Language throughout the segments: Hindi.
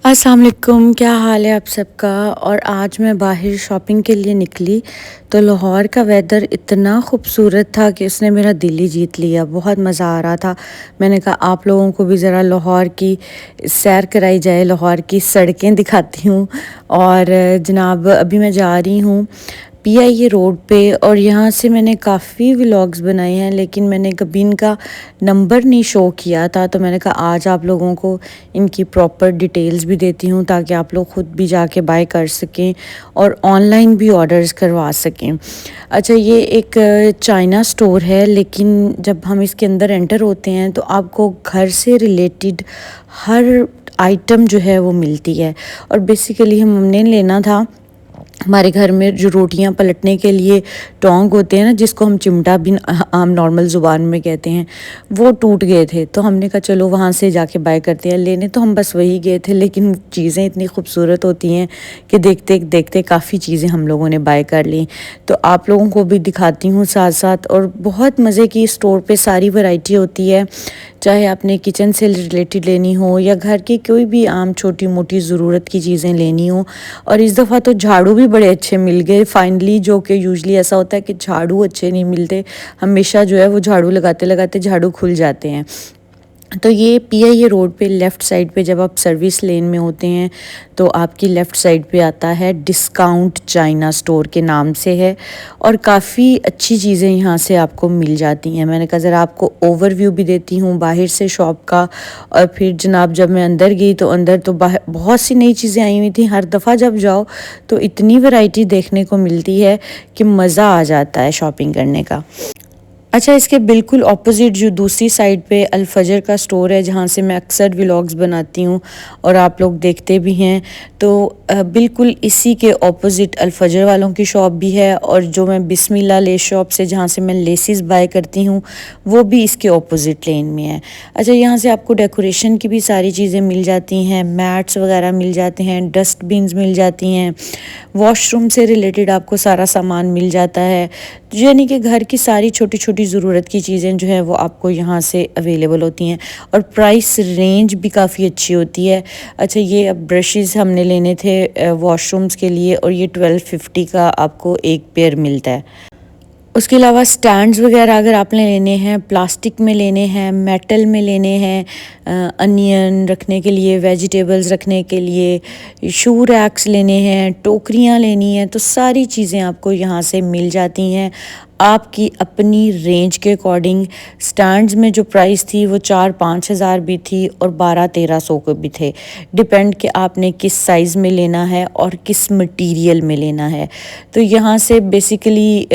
अस्सलाम वालेकुम, क्या हाल है आप सबका। और आज मैं बाहर शॉपिंग के लिए निकली तो लाहौर का वेदर इतना खूबसूरत था कि उसने मेरा दिल ही जीत लिया। बहुत मज़ा आ रहा था। मैंने कहा आप लोगों को भी ज़रा लाहौर की सैर कराई जाए, लाहौर की सड़कें दिखाती हूँ। और जनाब अभी मैं जा रही हूँ पीआईए रोड पे, और यहाँ से मैंने काफ़ी व्लॉग्स बनाए हैं लेकिन मैंने कभी इनका नंबर नहीं शो किया था, तो मैंने कहा आज आप लोगों को इनकी प्रॉपर डिटेल्स भी देती हूँ ताकि आप लोग ख़ुद भी जाके बाय कर सकें और ऑनलाइन भी ऑर्डर्स करवा सकें। अच्छा, ये एक चाइना स्टोर है, लेकिन जब हम इसके अंदर एंटर होते हैं तो आपको घर से रिलेटेड हर आइटम जो है वो मिलती है। और बेसिकली हमने लेना था, हमारे घर में जो रोटियां पलटने के लिए टोंग होते हैं ना, जिसको हम चिमटा भी आम नॉर्मल ज़ुबान में कहते हैं, वो टूट गए थे। तो हमने कहा चलो वहाँ से जाके बाय करते हैं। लेने तो हम बस वही गए थे, लेकिन चीज़ें इतनी खूबसूरत होती हैं कि देखते देखते काफ़ी चीज़ें हम लोगों ने बाय कर ली। तो आप लोगों को भी दिखाती हूँ साथ साथ। और बहुत मज़े की स्टोर पे सारी वैरायटी होती है, चाहे आपने किचन से रिलेटेड लेनी हो या घर की कोई भी आम छोटी मोटी ज़रूरत की चीज़ें लेनी हो। और इस दफ़ा तो झाड़ू भी बड़े अच्छे मिल गए फाइनली, जो कि यूजुअली ऐसा होता है कि झाड़ू अच्छे नहीं मिलते, हमेशा जो है वो झाड़ू लगाते लगाते झाड़ू खुल जाते हैं। तो ये पीआईए रोड पे लेफ़्ट साइड पे जब आप सर्विस लेन में होते हैं तो आपकी लेफ़्ट साइड पे आता है डिस्काउंट चाइना स्टोर के नाम से है, और काफ़ी अच्छी चीज़ें यहाँ से आपको मिल जाती हैं। मैंने कहा ज़रा आपको ओवरव्यू भी देती हूँ बाहर से शॉप का। और फिर जनाब जब मैं अंदर गई तो अंदर तो बाहर बहुत सी नई चीज़ें आई हुई थी। हर दफ़ा जब जाओ तो इतनी वैरायटी देखने को मिलती है कि मज़ा आ जाता है शॉपिंग करने का। अच्छा, इसके बिल्कुल ऑपोजिट जो दूसरी साइड पे अल-फजर का स्टोर है, जहाँ से मैं अक्सर व्लॉग्स बनाती हूँ और आप लोग देखते भी हैं, तो बिल्कुल इसी के ऑपोजिट अल-फजर वालों की शॉप भी है। और जो मैं बिस्मिल्लाह लेस शॉप से जहाँ से मैं लेसिस बाय करती हूँ, वो भी इसके ऑपोजिट लेन में है। अच्छा, यहाँ से आपको डेकोरेशन की भी सारी चीज़ें मिल जाती हैं, मैट्स वगैरह मिल जाते हैं, डस्टबिन्स मिल जाती हैं, वॉशरूम से रिलेटेड आपको सारा सामान मिल जाता है। यानी कि घर की सारी छोटी छोटी ज़रूरत की चीज़ें जो हैं वो आपको यहाँ से अवेलेबल होती हैं, और प्राइस रेंज भी काफ़ी अच्छी होती है। अच्छा, ये अब ब्रशेस हमने लेने थे वॉशरूम्स के लिए, और ये 1250 का आपको एक पेयर मिलता है। उसके अलावा स्टैंड्स वगैरह अगर आपने लेने हैं, प्लास्टिक में लेने हैं, मेटल में लेने हैं, अनियन रखने के लिए, वेजिटेबल्स रखने के लिए, शू रैक्स लेने हैं, टोकरियाँ लेनी हैं, तो सारी चीज़ें आपको यहाँ से मिल जाती हैं आपकी अपनी रेंज के अकॉर्डिंग। स्टैंड्स में जो प्राइस थी वो 4-5 हज़ार भी थी और 12-1300 के भी थे, डिपेंड कि आपने किस साइज़ में लेना है और किस मटेरियल में लेना है। तो यहाँ से बेसिकली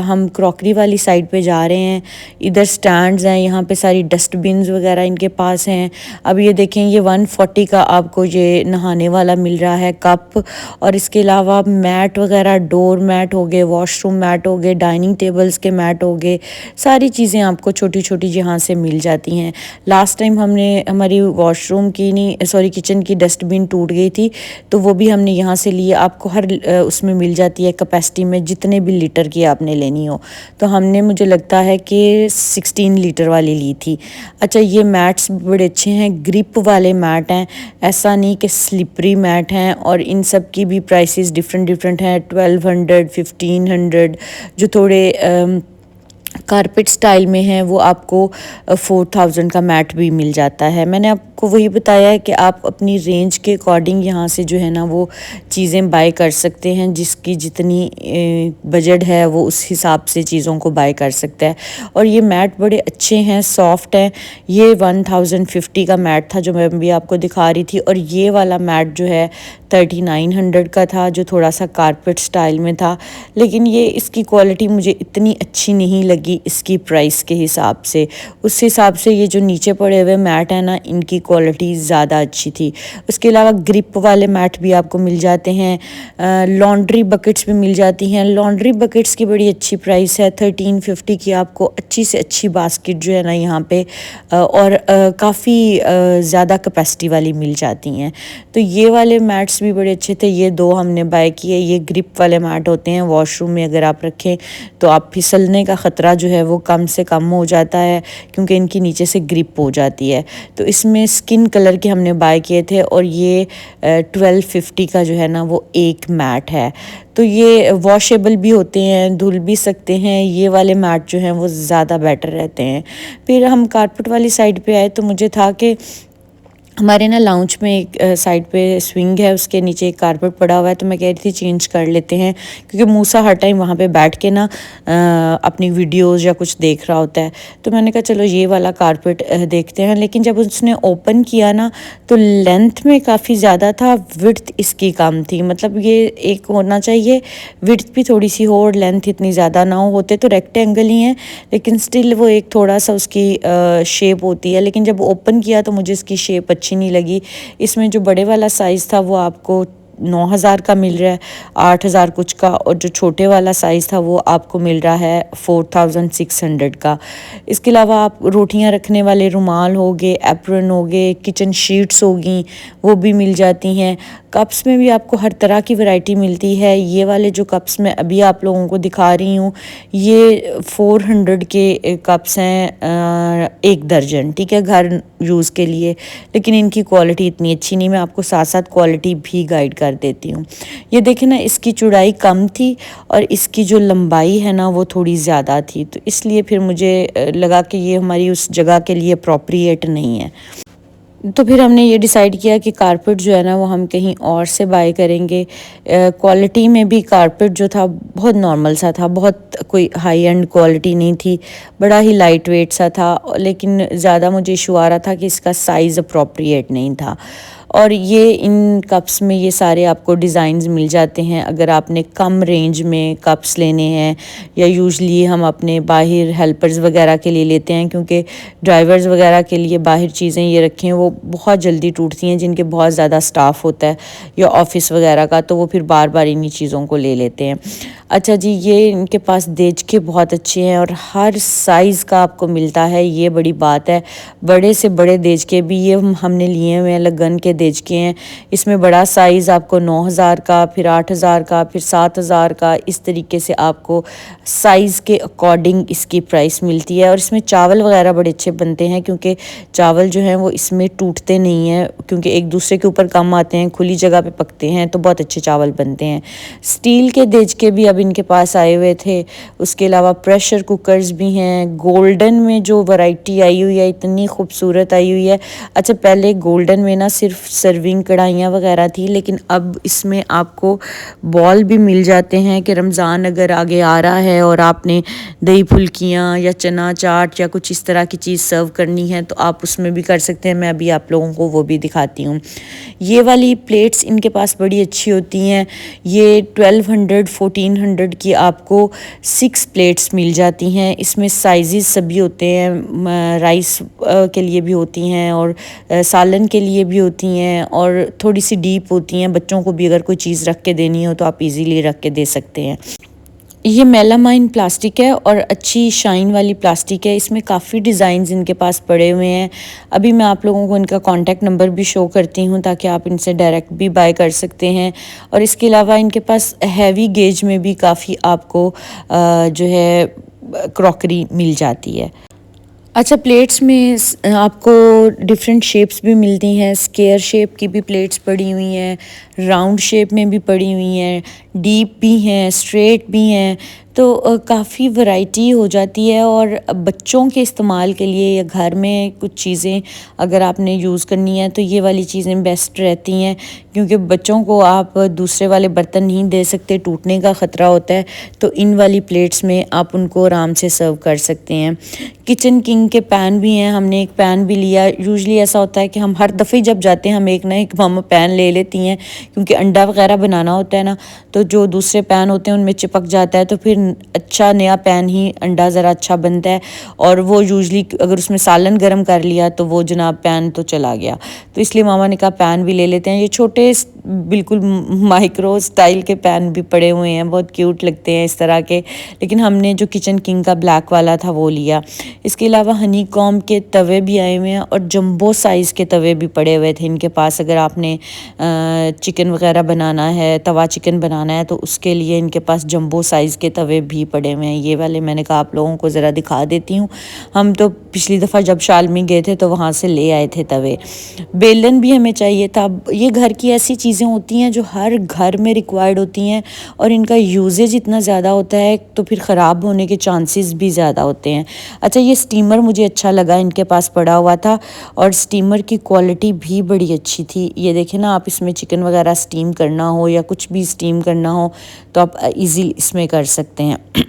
हम क्रॉकरी वाली साइड पे जा रहे हैं। इधर स्टैंड्स हैं, यहाँ पे सारी डस्टबिन्स वगैरह इनके पास हैं। अब ये देखें, ये 140 का आपको ये नहाने वाला मिल रहा है कप। और इसके अलावा मैट वगैरह, डोर मैट हो गए, वॉशरूम मैट हो गए, डाइनिंग टेबल्स के मैट हो गए, सारी चीज़ें आपको छोटी छोटी यहाँ से मिल जाती हैं। लास्ट टाइम हमारी वॉशरूम की नहीं सॉरी किचन की डस्टबिन टूट गई थी, तो वो भी हमने यहाँ से लिए। आपको हर उसमें मिल जाती है कैपेसिटी में, जितने भी लीटर की आपने लेनी हो। तो हमने, मुझे लगता है कि 16 लीटर वाली ली थी। अच्छा, ये मैट्स बड़े अच्छे हैं, ग्रिप वाले मैट हैं, ऐसा नहीं कि स्लिपरी मैट हैं। और इन सब की भी प्राइसेस डिफरेंट डिफरेंट हैं, 1200, 1500। जो थोड़े कारपेट स्टाइल में है वो आपको 4000 का मैट भी मिल जाता है। मैंने आपको वही बताया है कि आप अपनी रेंज के अकॉर्डिंग यहाँ से जो है ना वो चीज़ें बाय कर सकते हैं, जिसकी जितनी बजट है वो उस हिसाब से चीज़ों को बाय कर सकता है। और ये मैट बड़े अच्छे हैं, सॉफ्ट हैं। ये 1050 का मैट था जो मैं भी आपको दिखा रही थी, और ये वाला मैट जो है 3900 का था, जो थोड़ा सा कारपेट स्टाइल में था। लेकिन ये इसकी क्वालिटी मुझे इतनी अच्छी नहीं लगी इसकी प्राइस के हिसाब से। उस हिसाब से ये जो नीचे पड़े हुए मैट हैं ना, इनकी क्वालिटी ज़्यादा अच्छी थी। उसके अलावा ग्रिप वाले मैट भी आपको मिल जाते हैं। लॉन्ड्री बकेट्स भी मिल जाती हैं। लॉन्ड्री बकेट्स की बड़ी अच्छी प्राइस है, 1350 की आपको अच्छी से अच्छी बास्केट जो है ना यहाँ पे और काफ़ी ज़्यादा कैपेसिटी वाली मिल जाती हैं। तो ये वाले मैट्स भी बड़े अच्छे थे, ये दो हमने बाय किए। ये ग्रिप वाले मैट होते हैं, वॉशरूम में अगर आप रखें तो आप फिसलने का ख़तरा कपड़ा जो है वो कम से कम हो जाता है क्योंकि इनकी नीचे से ग्रिप हो जाती है। तो इसमें स्किन कलर के हमने बाय किए थे और ये 1250 का जो है ना वो एक मैट है। तो ये वॉशेबल भी होते हैं, धुल भी सकते हैं। ये वाले मैट जो हैं वो ज़्यादा बेटर रहते हैं। फिर हम कारपेट वाली साइड पे आए तो मुझे था कि हमारे ना लाउंज में एक साइड पे स्विंग है, उसके नीचे एक कारपेट पड़ा हुआ है, तो मैं कह रही थी चेंज कर लेते हैं क्योंकि मूसा हर टाइम वहाँ पे बैठ के ना अपनी वीडियोस या कुछ देख रहा होता है। तो मैंने कहा चलो ये वाला कारपेट देखते हैं। लेकिन जब उसने ओपन किया ना तो लेंथ में काफ़ी ज़्यादा था, विड्थ इसकी कम थी। मतलब ये एक होना चाहिए विड्थ भी थोड़ी सी हो और लेंथ इतनी ज़्यादा ना हो। होते तो रेक्टेंगल ही हैं लेकिन स्टिल वो एक थोड़ा सा उसकी शेप होती है। लेकिन जब ओपन किया तो मुझे इसकी शेप अच्छी नहीं लगी। इसमें जो बड़े वाला साइज़ था वो आपको 9000 का मिल रहा है, 8000 कुछ का, और जो छोटे वाला साइज़ था वो आपको मिल रहा है 4600 का। इसके अलावा आप रोटियां रखने वाले रुमाल हो गए, एप्रन हो गए, किचन शीट्स होगी वो भी मिल जाती हैं। कप्स में भी आपको हर तरह की वैरायटी मिलती है। ये वाले जो कप्स मैं अभी आप लोगों को दिखा रही हूँ ये 400 के कप्स हैं, एक दर्जन, ठीक है, घर यूज़ के लिए। लेकिन इनकी क्वालिटी इतनी अच्छी नहीं, मैं आपको साथ साथ क्वालिटी भी गाइड कर देती हूँ। ये देखें ना, इसकी चौड़ाई कम थी और इसकी जो लंबाई है ना वो थोड़ी ज़्यादा थी, तो इसलिए फिर मुझे लगा कि ये हमारी उस जगह के लिए अप्रोप्रिएट नहीं है। तो फिर हमने ये डिसाइड किया कि कारपेट जो है ना वो हम कहीं और से बाय करेंगे। क्वालिटी में भी कारपेट जो था बहुत नॉर्मल सा था, बहुत कोई हाई एंड क्वालिटी नहीं थी, बड़ा ही लाइट वेट सा था। लेकिन ज़्यादा मुझे इशू आ रहा था कि इसका साइज़ अप्रोप्रिएट नहीं था। और ये इन कप्स में ये सारे आपको डिज़ाइंस मिल जाते हैं। अगर आपने कम रेंज में कप्स लेने हैं, या यूजुअली हम अपने बाहर हेल्पर्स वगैरह के लिए लेते हैं क्योंकि ड्राइवर्स वगैरह के लिए बाहर चीज़ें ये रखें वो बहुत जल्दी टूटती हैं, जिनके बहुत ज़्यादा स्टाफ होता है या ऑफिस वगैरह का, तो वो फिर बार बार इन्हीं चीज़ों को ले लेते हैं। अच्छा जी, ये इनके पास देचके बहुत अच्छे हैं और हर साइज़ का आपको मिलता है, ये बड़ी बात है। बड़े से बड़े देचके भी ये हमने लिए हुए हैं, लगन के देचके हैं। इसमें बड़ा साइज़ आपको 9000 का, फिर 8000 का, फिर 7000 का, इस तरीके से आपको साइज़ के अकॉर्डिंग इसकी प्राइस मिलती है। और इसमें चावल वगैरह बड़े अच्छे बनते हैं क्योंकि चावल जो हैं वो इसमें टूटते नहीं हैं, क्योंकि एक दूसरे के ऊपर कम आते हैं, खुली जगह पे पकते हैं, तो बहुत अच्छे चावल बनते हैं। स्टील के देचके भी अब इनके पास आए हुए थे। उसके अलावा प्रेशर कुकर्स भी हैं। गोल्डन में जो वैरायटी आई हुई है इतनी खूबसूरत आई हुई है। अच्छा, पहले गोल्डन में ना सिर्फ सर्विंग कढ़ाइयाँ वगैरह थी, लेकिन अब इसमें आपको बॉल भी मिल जाते हैं कि रमज़ान अगर आगे आ रहा है और आपने दही फुल्कियाँ या चना चाट या कुछ इस तरह की चीज़ सर्व करनी है तो आप उसमें भी कर सकते हैं। मैं अभी आप लोगों को वो भी दिखाती हूँ। ये वाली प्लेट्स इनके पास बड़ी अच्छी होती हैं। ये 1200-1400 की आपको 6 प्लेट्स मिल जाती हैं। इसमें साइज़ सभी होते हैं, राइस के लिए भी होती हैं और सालन के लिए भी होती हैं और थोड़ी सी डीप होती हैं। बच्चों को भी अगर कोई चीज़ रख के देनी हो तो आप इजीली रख के दे सकते हैं। ये मेलामाइन प्लास्टिक है और अच्छी शाइन वाली प्लास्टिक है। इसमें काफ़ी डिज़ाइंस इनके पास पड़े हुए हैं। अभी मैं आप लोगों को इनका कॉन्टैक्ट नंबर भी शो करती हूँ ताकि आप इनसे डायरेक्ट भी बाय कर सकते हैं। और इसके अलावा इनके पास हैवी गेज में भी काफ़ी आपको जो है क्रॉकरी मिल जाती है। अच्छा, प्लेट्स में आपको डिफरेंट शेप्स भी मिलती हैं। स्क्वायर शेप की भी प्लेट्स पड़ी हुई हैं, राउंड शेप में भी पड़ी हुई हैं, डीप भी हैं, स्ट्रेट भी हैं। तो काफ़ी वैरायटी हो जाती है। और बच्चों के इस्तेमाल के लिए या घर में कुछ चीज़ें अगर आपने यूज़ करनी है तो ये वाली चीज़ें बेस्ट रहती हैं, क्योंकि बच्चों को आप दूसरे वाले बर्तन नहीं दे सकते, टूटने का ख़तरा होता है। तो इन वाली प्लेट्स में आप उनको आराम से सर्व कर सकते हैं। किचन किंग के पैन भी हैं, हमने एक पैन भी लिया। यूजुअली ऐसा होता है कि हम हर दफ़े जब जाते हैं हम एक ना एक मामा पैन ले लेती हैं, क्योंकि अंडा वगैरह बनाना होता है ना, तो जो दूसरे पैन होते हैं उनमें चिपक जाता है। तो फिर अच्छा नया पैन ही अंडा ज़रा अच्छा बनता है। और वो यूजुअली अगर उसमें सालन गर्म कर लिया तो वो जनाब पैन तो चला गया। तो इसलिए मामा ने कहा पैन भी ले लेते हैं। ये छोटे बिल्कुल माइक्रो स्टाइल के पैन भी पड़े हुए हैं, बहुत क्यूट लगते हैं इस तरह के। लेकिन हमने जो किचन किंग का ब्लैक वाला था वो लिया। इसके अलावा हनी कॉम के तवे भी आए हुए हैं और जंबो साइज़ के तवे भी पड़े हुए थे इनके पास। अगर आपने चिकन वगैरह बनाना है, तवा चिकन बनाना है, तो उसके लिए इनके पास जंबो साइज़ के तवे तवे भी पड़े हुए हैं। ये वाले मैंने कहा आप लोगों को ज़रा दिखा देती हूँ। हम तो पिछली दफ़ा जब शालमी गए थे तो वहाँ से ले आए थे तवे। बेलन भी हमें चाहिए था। ये घर की ऐसी चीज़ें होती हैं जो हर घर में रिक्वायर्ड होती हैं और इनका यूजेज इतना ज़्यादा होता है तो फिर ख़राब होने के चांसेस भी ज़्यादा होते हैं। अच्छा, ये स्टीमर मुझे अच्छा लगा, इनके पास पड़ा हुआ था और स्टीमर की क्वालिटी भी बड़ी अच्छी थी। ये देखें ना, आप इसमें चिकन वगैरह स्टीम करना हो या कुछ भी स्टीम करना हो तो आप इजीली इसमें कर सकते हैं।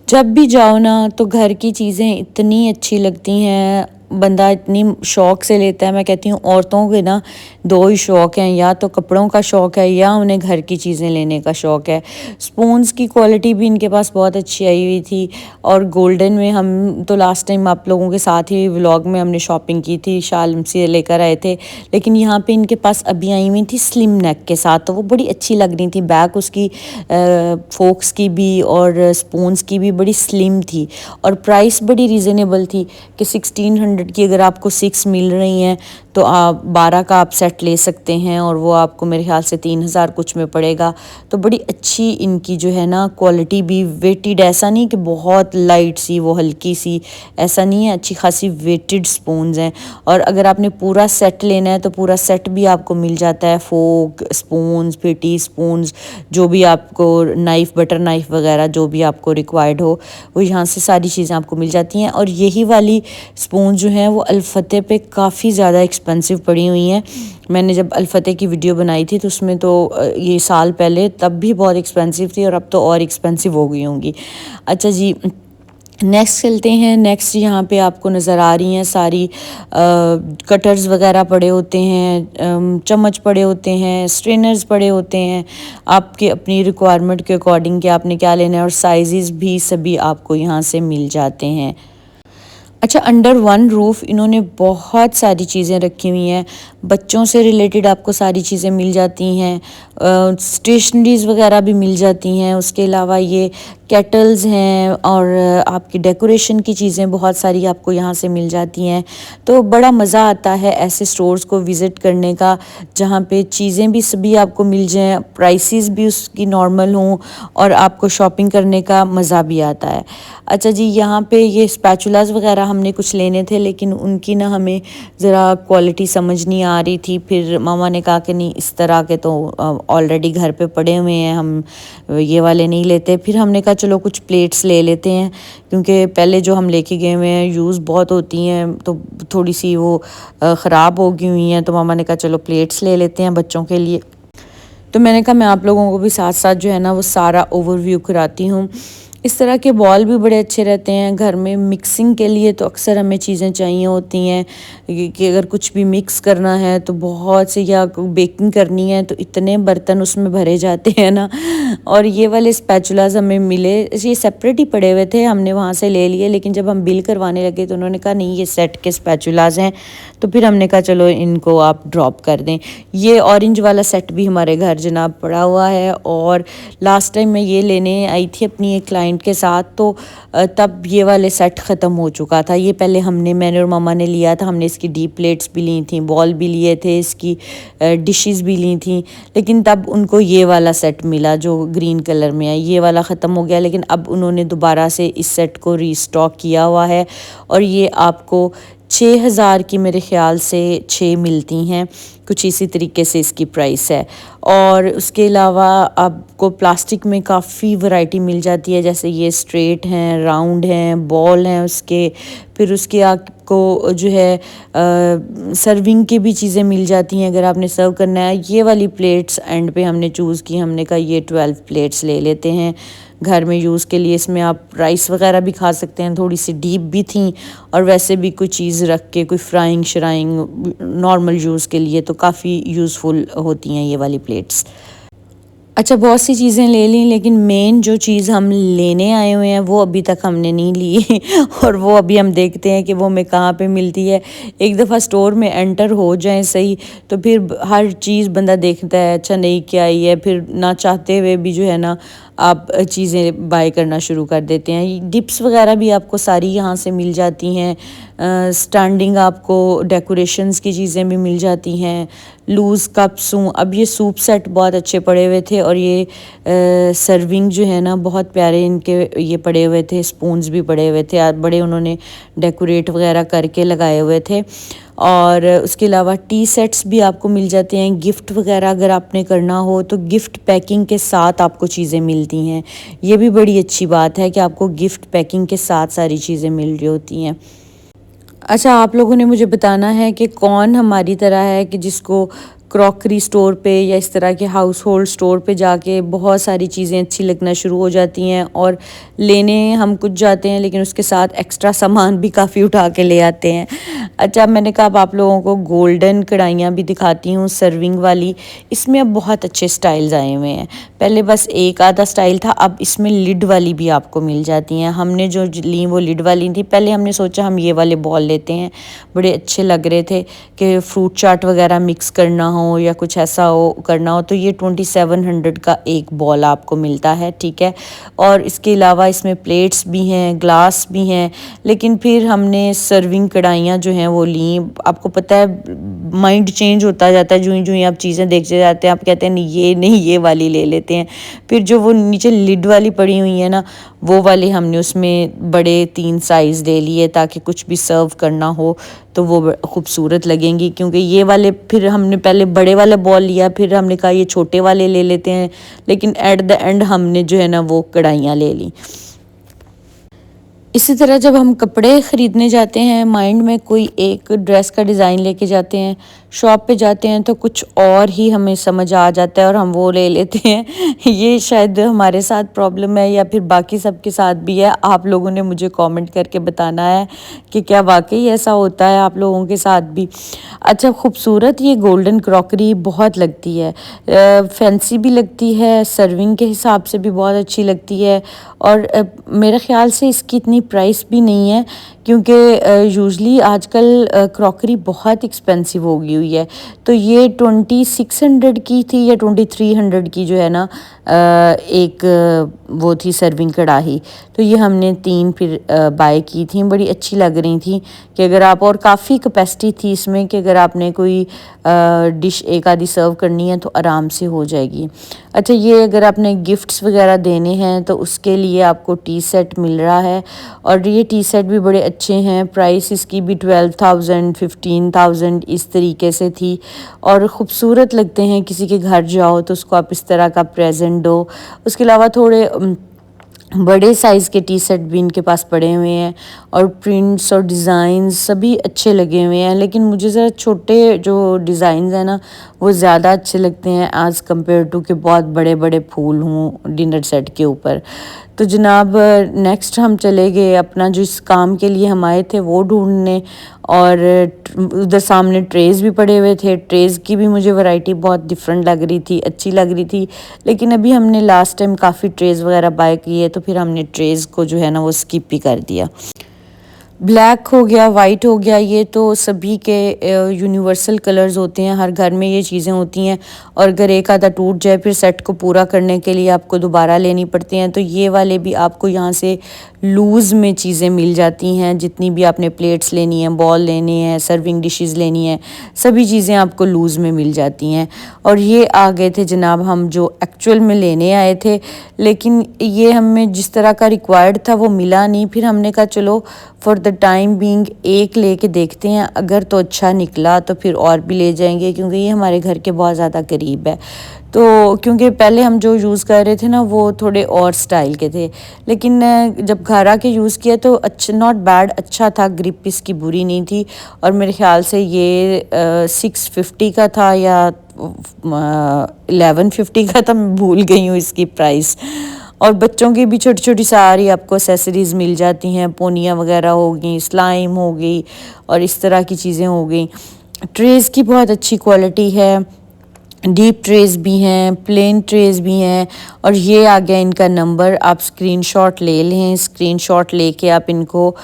जब भी जाओ ना तो घर की चीज़ें इतनी अच्छी लगती हैं, बंदा इतनी शौक़ से लेता है। मैं कहती हूँ औरतों के ना दो ही शौक़ हैं, या तो कपड़ों का शौक़ है या उन्हें घर की चीज़ें लेने का शौक़ है। स्पून्स की क्वालिटी भी इनके पास बहुत अच्छी आई हुई थी और गोल्डन में हम तो लास्ट टाइम आप लोगों के साथ ही व्लॉग में हमने शॉपिंग की थी, शालम से लेकर आए थे, लेकिन यहाँ पे इनके पास अभी आई हुई थी स्लिम नेक के साथ, तो वो बड़ी अच्छी लग रही थी। बैक उसकी फोक्स की भी और स्पून्स की भी बड़ी स्लिम थी और प्राइस बड़ी रीज़नेबल थी कि 1600 की अगर आपको 6 मिल रही हैं तो आप 12 का आप सेट ले सकते हैं और वो आपको मेरे ख्याल से 3000 कुछ में पड़ेगा। तो बड़ी अच्छी इनकी जो है ना क्वालिटी भी, वेटेड, ऐसा नहीं कि बहुत लाइट सी वो हल्की सी, ऐसा नहीं है, अच्छी खासी वेटेड स्पून्स हैं। और अगर आपने पूरा सेट लेना है तो पूरा सेट भी आपको मिल जाता है, फोक स्पून्स, फिर टी स्पून्स, जो भी आपको नाइफ़, बटर नाइफ़ वगैरह जो भी आपको रिक्वायर्ड हो वो यहाँ से सारी चीज़ें आपको मिल जाती हैं। और यही वाली स्पून जो हैं वो अल-फतेह पे काफ़ी ज़्यादा एक्सपेंसिव पड़ी हुई हैं। मैंने जब अल-फतेह की वीडियो बनाई थी तो उसमें तो ये साल पहले तब भी बहुत एक्सपेंसिव थी और अब तो और एक्सपेंसिव हो गई होंगी। अच्छा जी, नेक्स्ट चलते हैं। नेक्स्ट यहाँ पे आपको नज़र आ रही हैं सारी कटर्स वगैरह पड़े होते हैं, चम्मच पड़े होते हैं, स्ट्रेनर्स पड़े होते हैं, आपके अपनी रिक्वायरमेंट के अकॉर्डिंग कि आपने क्या लेना है, और साइज़ भी सभी आपको यहाँ से मिल जाते हैं। अच्छा, अंडर वन रूफ़ इन्होंने बहुत सारी चीज़ें रखी हुई हैं, बच्चों से रिलेटेड आपको सारी चीज़ें मिल जाती हैं, स्टेशनरीज़ वगैरह भी मिल जाती हैं। उसके अलावा ये केटल्स हैं और आपकी डेकोरेशन की चीज़ें बहुत सारी आपको यहाँ से मिल जाती हैं। तो बड़ा मज़ा आता है ऐसे स्टोर्स को विज़िट करने का जहाँ पे चीज़ें भी सभी आपको मिल जाएँ, प्राइसेस भी उसकी नॉर्मल हों और आपको शॉपिंग करने का मज़ा भी आता है। अच्छा जी, यहाँ पे ये स्पैचुलास वगैरह हमने कुछ लेने थे लेकिन उनकी ना हमें ज़रा क्वालिटी समझ नहीं आ रही थी। फिर मामा ने कहा कि नहीं, इस तरह के तो ऑलरेडी घर पे पड़े हुए हैं, हम ये वाले नहीं लेते। फिर हमने कहा चलो कुछ प्लेट्स ले लेते हैं, क्योंकि पहले जो हम लेके गए हुए हैं यूज़ बहुत होती हैं तो थोड़ी सी वो ख़राब हो गई हुई हैं। तो मामा ने कहा चलो प्लेट्स ले लेते हैं बच्चों के लिए। तो मैंने कहा मैं आप लोगों को भी साथ साथ जो है ना वो सारा ओवरव्यू कराती हूँ। इस तरह के बॉल भी बड़े अच्छे रहते हैं घर में मिक्सिंग के लिए, तो अक्सर हमें चीज़ें चाहिए होती हैं कि अगर कुछ भी मिक्स करना है तो बहुत से, या बेकिंग करनी है तो इतने बर्तन उसमें भरे जाते हैं ना। और ये वाले स्पैचुलास हमें मिले, ये सेपरेट ही पड़े हुए थे, हमने वहाँ से ले लिए, लेकिन जब हम बिल करवाने लगे तो उन्होंने कहा नहीं ये सेट के स्पैचुलास हैं। तो फिर हमने कहा चलो इनको आप ड्रॉप कर दें। ये ऑरेंज वाला सेट भी हमारे घर जनाब पड़ा हुआ है और लास्ट टाइम मैं ये लेने आई थी अपनी एक क्लाइंट के साथ, तो तब ये वाले सेट ख़त्म हो चुका था। ये पहले मैंने और मामा ने लिया था, हमने इसकी डीप प्लेट्स भी ली थी, बॉल भी लिए थे, इसकी डिशेस भी ली थी, लेकिन तब उनको ये वाला सेट मिला जो ग्रीन कलर में है। ये वाला ख़त्म हो गया, लेकिन अब उन्होंने दोबारा से इस सेट को रीस्टॉक किया हुआ है और ये आपको 6000 की मेरे ख़्याल से 6 मिलती हैं, कुछ इसी तरीके से इसकी प्राइस है। और उसके अलावा आपको प्लास्टिक में काफ़ी वैरायटी मिल जाती है, जैसे ये स्ट्रेट हैं, राउंड हैं, बॉल हैं उसके, फिर उसके आपको जो है सर्विंग की भी चीज़ें मिल जाती हैं अगर आपने सर्व करना है। ये वाली प्लेट्स एंड पे हमने चूज़ की, हमने कहा ये 12 प्लेट्स ले लेते हैं घर में यूज़ के लिए। इसमें आप राइस वगैरह भी खा सकते हैं, थोड़ी सी डीप भी थी और वैसे भी कोई चीज़ रख के कोई फ्राइंग श्राइंग नॉर्मल यूज़ के लिए तो काफ़ी यूज़फुल होती हैं ये वाली प्लेट्स। अच्छा, बहुत सी चीज़ें ले ली, लेकिन मेन जो चीज़ हम लेने आए हुए हैं वो अभी तक हमने नहीं ली और वो अभी हम देखते हैं कि वो हमें कहाँ पे मिलती है। एक दफ़ा स्टोर में एंटर हो जाए सही तो फिर हर चीज़ बंदा देखता है, अच्छा नहीं क्या आई है, फिर ना चाहते हुए भी जो है ना आप चीज़ें बाय करना शुरू कर देते हैं। डिप्स वगैरह भी आपको सारी यहाँ से मिल जाती हैं। स्टैंडिंग आपको डेकोरेशंस की चीज़ें भी मिल जाती हैं। लूज़ कप्स हूँ, अब ये सूप सेट बहुत अच्छे पड़े हुए थे और ये सर्विंग जो है ना बहुत प्यारे इनके ये पड़े हुए थे। स्पून्स भी पड़े हुए थे, बड़े उन्होंने डेकोरेट वगैरह करके लगाए हुए थे। और उसके अलावा टी सेट्स भी आपको मिल जाते हैं। गिफ्ट वगैरह अगर आपने करना हो तो गिफ्ट पैकिंग के साथ आपको चीज़ें मिलती हैं। ये भी बड़ी अच्छी बात है कि आपको गिफ्ट पैकिंग के साथ सारी चीज़ें मिल रही होती हैं। अच्छा, आप लोगों ने मुझे बताना है कि कौन हमारी तरह है कि जिसको क्रॉकरी स्टोर पे या इस तरह के हाउस होल्ड स्टोर पे जाके बहुत सारी चीज़ें अच्छी लगना शुरू हो जाती हैं और लेने हम कुछ जाते हैं लेकिन उसके साथ एक्स्ट्रा सामान भी काफ़ी उठा के ले आते हैं। अच्छा, मैंने कहा अब आप लोगों को गोल्डन कढ़ाइयाँ भी दिखाती हूँ सर्विंग वाली। इसमें अब बहुत अच्छे स्टाइल्स आए हुए हैं। पहले बस एक आधा स्टाइल था, अब इसमें लिड वाली भी आपको मिल जाती हैं। हमने जो ली वो लिड वाली थी। पहले हमने सोचा हम ये वाले बॉल लेते हैं, बड़े अच्छे लग रहे थे कि फ्रूट चाट वगैरह मिक्स करना हो या कुछ ऐसा हो करना हो तो ये 2700 का एक बॉल आपको मिलता है, ठीक है। और इसके अलावा इसमें प्लेट्स भी हैं, ग्लास भी हैं। लेकिन फिर हमने सर्विंग कढ़ाइयाँ जो हैं वो ली। आपको पता है माइंड चेंज होता जाता है, जूँ जूँ आप चीज़ें देखते जाते हैं, आप कहते हैं नहीं ये वाली ले लेते हैं। फिर जो वो नीचे लिड वाली पड़ी हुई है ना, वो वाली हमने उसमें बड़े 3 साइज़ ले लिए ताकि कुछ भी सर्व करना हो तो वो खूबसूरत लगेंगी। क्योंकि ये वाले फिर हमने पहले बड़े वाला बॉल लिया, फिर हमने कहा ये छोटे वाले ले लेते हैं, लेकिन एट द एंड हमने जो है ना वो कढ़ाइयाँ ले ली। इसी तरह जब हम कपड़े ख़रीदने जाते हैं, माइंड में कोई एक ड्रेस का डिज़ाइन लेके जाते हैं, शॉप पे जाते हैं तो कुछ और ही हमें समझ आ जाता है और हम वो ले लेते हैं। ये शायद हमारे साथ प्रॉब्लम है या फिर बाकी सबके साथ भी है। आप लोगों ने मुझे कमेंट करके बताना है कि क्या वाकई ऐसा होता है आप लोगों के साथ भी। अच्छा, खूबसूरत ये गोल्डन क्रॉकरी बहुत लगती है, फैंसी भी लगती है, सर्विंग के हिसाब से भी बहुत अच्छी लगती है। और मेरे ख़्याल से इसकी इतनी प्राइस भी नहीं है क्योंकि यूजुअली आजकल क्रॉकरी बहुत एक्सपेंसिव हो गई हुई है। तो ये 2600 की थी या 2300 की जो है ना एक वो थी सर्विंग कढ़ाई। तो ये हमने 3 फिर बाय की थी, बड़ी अच्छी लग रही थी कि अगर आप, और काफ़ी कैपेसिटी थी इसमें कि अगर आपने कोई डिश एक आधी सर्व करनी है तो आराम से हो जाएगी। अच्छा, ये अगर आपने गिफ्ट्स वगैरह देने हैं तो उसके लिए आपको टी सेट मिल रहा है और ये टी सेट भी बड़े अच्छे हैं। प्राइस इसकी भी 12,000 15,000 इस तरीके से थी और ख़ूबसूरत लगते हैं। किसी के घर जाओ तो उसको आप इस तरह का प्रेजेंट दो। उसके अलावा थोड़े बड़े साइज़ के टी सेट भी इनके पास पड़े हुए हैं और प्रिंट्स और डिज़ाइंस सभी अच्छे लगे हुए हैं। लेकिन मुझे ज़रा छोटे जो डिज़ाइंस हैं ना वो ज़्यादा अच्छे लगते हैं एज़ कम्पेयर टू कि बहुत बड़े बड़े फूल हों डिनर सेट के ऊपर। तो जनाब नेक्स्ट हम चले गए अपना जो इस काम के लिए हम आए थे वो ढूंढने, और उधर सामने ट्रेज़ भी पड़े हुए थे। ट्रेज़ की भी मुझे वैरायटी बहुत डिफरेंट लग रही थी, अच्छी लग रही थी। लेकिन अभी हमने लास्ट टाइम काफ़ी ट्रेज़ वगैरह बाय की है तो फिर हमने ट्रेज़ को जो है ना वो स्किप ही कर दिया। ब्लैक हो गया, वाइट हो गया, ये तो सभी के यूनिवर्सल कलर्स होते हैं, हर घर में ये चीज़ें होती हैं। और अगर एक आधा टूट जाए फिर सेट को पूरा करने के लिए आपको दोबारा लेनी पड़ती हैं। तो ये वाले भी आपको यहाँ से लूज़ में चीज़ें मिल जाती हैं। जितनी भी आपने प्लेट्स लेनी है, बॉल लेने हैं, सर्विंग डिशेस लेनी है, सभी चीज़ें आपको लूज़ में मिल जाती हैं। और ये आ गए थे जनाब हम जो एक्चुअल में लेने आए थे, लेकिन ये हमें जिस तरह का रिक्वायर्ड था वो मिला नहीं। फिर हमने कहा चलो फॉर द टाइम बीइंग एक लेके देखते हैं, अगर तो अच्छा निकला तो फिर और भी ले जाएंगे क्योंकि ये हमारे घर के बहुत ज़्यादा करीब है। तो क्योंकि पहले हम जो यूज़ कर रहे थे ना वो थोड़े और स्टाइल के थे, लेकिन जब घर आके यूज़ किया तो अच्छा, नॉट बैड, अच्छा था, ग्रिप इसकी बुरी नहीं थी। और मेरे ख्याल से ये 650 का था या 1150 का था, मैं भूल गई हूँ इसकी प्राइस। और बच्चों की भी छोटी छोटी सारी आपको एक्सेसरीज़ मिल जाती हैं, पोनियाँ वगैरह हो गई, स्लाइम हो गई और इस तरह की चीज़ें हो गई। ट्रेज़ की बहुत अच्छी क्वालिटी है। डीप ट्रेस भी हैं, प्लेन ट्रेस भी हैं। और ये आ गया इनका नंबर, आप स्क्रीनशॉट ले लें, स्क्रीनशॉट लेके आप इनको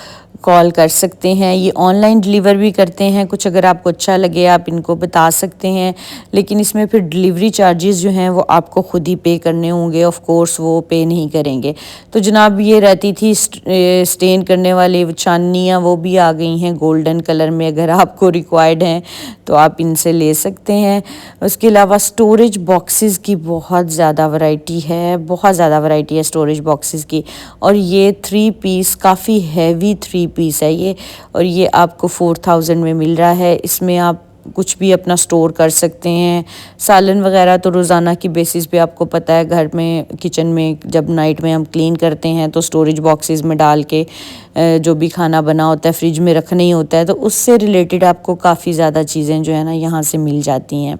कॉल कर सकते हैं। ये ऑनलाइन डिलीवर भी करते हैं, कुछ अगर आपको अच्छा लगे आप इनको बता सकते हैं, लेकिन इसमें फिर डिलीवरी चार्जेस जो हैं वो आपको ख़ुद ही पे करने होंगे, ऑफ कोर्स वो पे नहीं करेंगे। तो जनाब ये रहती थी स्टेन करने वाली चांदनियाँ, वो भी आ गई हैं गोल्डन कलर में, अगर आपको रिक्वायर्ड हैं तो आप इनसे ले सकते हैं। उसके अलावा स्टोरेज बॉक्सेस की बहुत ज़्यादा वैरायटी है, बहुत ज़्यादा वैरायटी है स्टोरेज बॉक्सेस की। और ये 3 पीस काफ़ी हैवी 3 पीस है ये, और ये आपको 4000 में मिल रहा है। इसमें आप कुछ भी अपना स्टोर कर सकते हैं। सालन वगैरह तो रोज़ाना की बेसिस पे आपको पता है घर में किचन में जब नाइट में हम क्लीन करते हैं तो स्टोरेज बॉक्सेस में डाल के जो भी खाना बना होता है फ्रिज में रखना ही होता है, तो उससे रिलेटेड आपको काफ़ी ज़्यादा चीज़ें जो है ना यहाँ से मिल जाती हैं।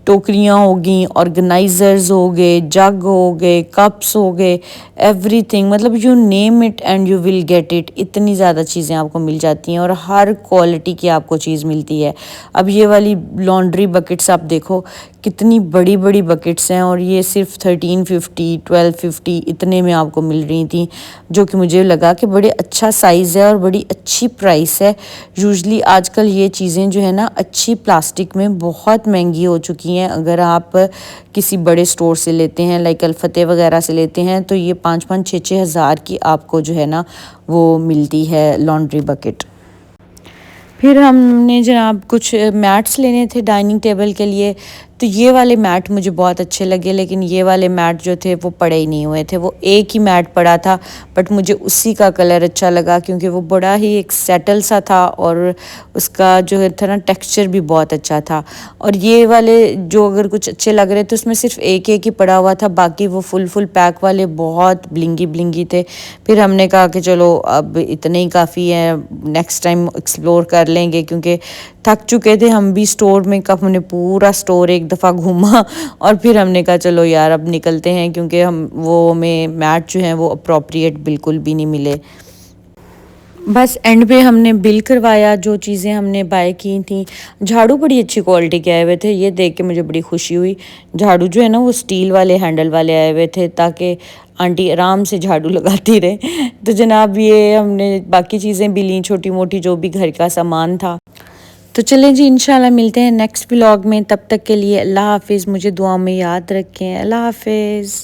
टोकरियाँ हो गई, ऑर्गेनाइज़र्स हो गए, जग हो गए, कप्स हो गए, एवरीथिंग, मतलब you name it and you will get it. इतनी ज़्यादा चीज़ें आपको मिल जाती हैं और हर क्वालिटी की आपको चीज़ मिलती है। अब ये वाली लॉन्ड्री बकेट्स आप देखो, कितनी बड़ी बड़ी बकेट्स हैं, और ये सिर्फ 1350 1250 इतने में आपको मिल रही थी, जो कि मुझे लगा कि बड़े अच्छा साइज़ है और बड़ी अच्छी प्राइस है। यूजुअली आजकल ये चीज़ें जो है ना अच्छी प्लास्टिक में बहुत महंगी हो चुकी हैं। अगर आप किसी बड़े स्टोर से लेते हैं, लाइक अल-फतेह वगैरह से लेते हैं, तो ये 5-5 6-6 हज़ार की आपको जो है ना वो मिलती है लॉन्ड्री बकेट। फिर हमने जनाब कुछ मैट्स लेने थे डाइनिंग टेबल के लिए, तो ये वाले मैट मुझे बहुत अच्छे लगे, लेकिन ये वाले मैट जो थे वो पड़े ही नहीं हुए थे। वो एक ही मैट पड़ा था, बट मुझे उसी का कलर अच्छा लगा क्योंकि वो बड़ा ही एक सेटल सा था और उसका जो है था ना टेक्सचर भी बहुत अच्छा था। और ये वाले जो अगर कुछ अच्छे लग रहे थे उसमें सिर्फ एक एक ही पड़ा हुआ था, बाकी वो फुल पैक वाले बहुत ब्लिंगी ब्लिंगी थे। फिर हमने कहा कि चलो अब इतने ही काफ़ी है, नेक्स्ट टाइम एक्सप्लोर कर लेंगे, क्योंकि थक चुके थे हम भी स्टोर में। कब हमने पूरा स्टोर एक दफ़ा घूमा और फिर हमने कहा चलो यार अब निकलते हैं, क्योंकि हम वो हमें मैट जो हैं वो अप्रोप्रिएट बिल्कुल भी नहीं मिले। बस एंड पे हमने बिल करवाया जो चीज़ें हमने बाय की थी। झाड़ू बड़ी अच्छी क्वालिटी के आए हुए थे, ये देख के मुझे बड़ी खुशी हुई। झाड़ू जो है ना वो स्टील वाले हैंडल वाले आए हुए थे, ताकि आंटी आराम से झाड़ू लगाती रहे। तो जनाब ये हमने बाकी चीज़ें भी लीं, छोटी मोटी जो भी घर का सामान था। तो चलें जी, इंशाल्लाह मिलते हैं नेक्स्ट व्लॉग में। तब तक के लिए अल्लाह हाफिज़, मुझे दुआ में याद रखें। अल्लाह हाफिज़।